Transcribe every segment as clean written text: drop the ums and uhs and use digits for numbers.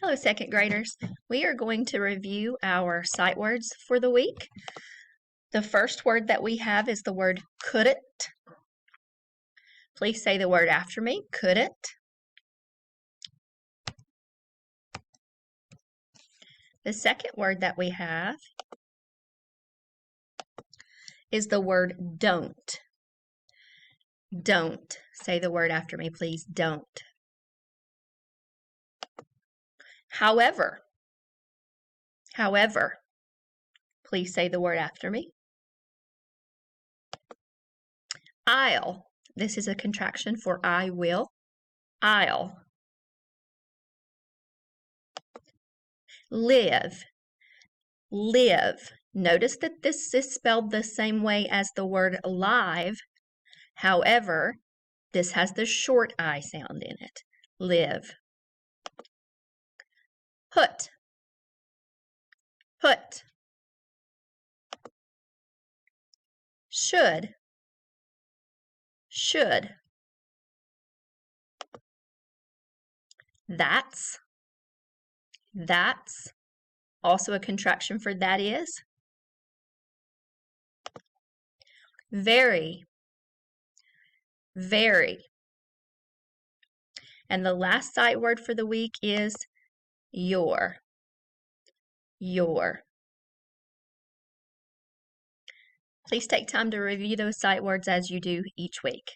Hello, second graders. We are going to review our sight words for the week. The first word that we have is the word couldn't. Please say the word after me, couldn't. The second word that we have is the word don't. Don't. Say the word after me, please. Don't. However. However. Please say the word after me. I'll. This is a contraction for I will. I'll. Live. Live. Notice that this is spelled the same way as the word live. However, this has the short I sound in it. Live. Put. Put. Should. Should. That's. That's. Also a contraction for that is. Very. Very. And the last sight word for the week is your. Your. Please take time to review those sight words as you do each week.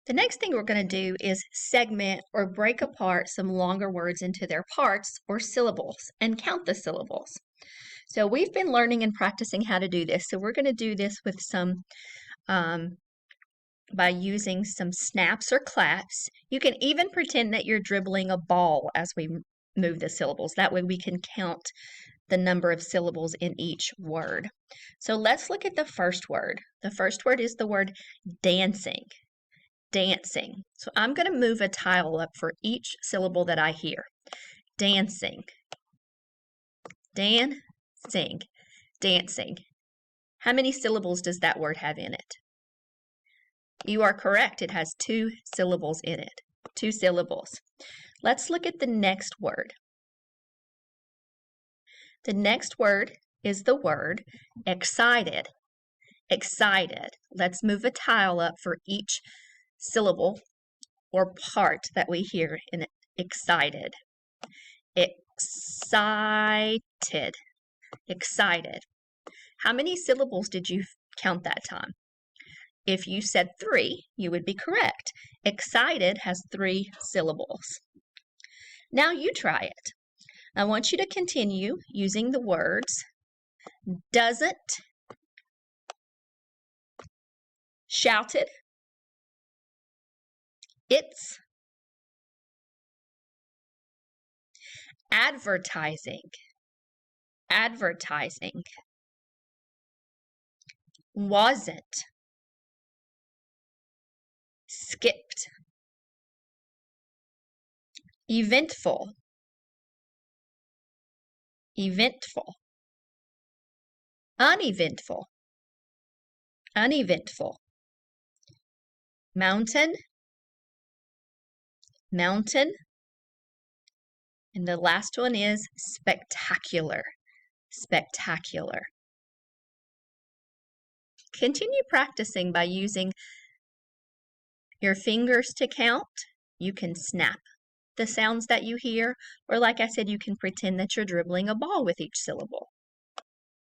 The next thing we're going to do is segment or break apart some longer words into their parts or syllables and count the syllables. So we've been learning and practicing how to do this. So we're going to do this with some, by using some snaps or claps. You can even pretend that you're dribbling a ball as we move the syllables. That way we can count the number of syllables in each word. So let's look at the first word. The first word is the word dancing. Dancing. So I'm going to move a tile up for each syllable that I hear. Dancing. Dancing. Dancing. How many syllables does that word have in it? You are correct. It has 2 syllables in it. 2 syllables. Let's look at the next word. The next word is the word excited. Excited. Let's move a tile up for each syllable or part that we hear in it. Excited. Excited. Excited. How many syllables did you count that time? If you said 3, you would be correct. Excited has 3 syllables. Now you try it. I want you to continue using the words doesn't, shouted, it's, advertising, advertising, wasn't, skipped, eventful, eventful, uneventful, uneventful, mountain, mountain, and the last one is spectacular, spectacular. Continue practicing by using your fingers to count. You can snap the sounds that you hear, or like I said, you can pretend that you're dribbling a ball with each syllable.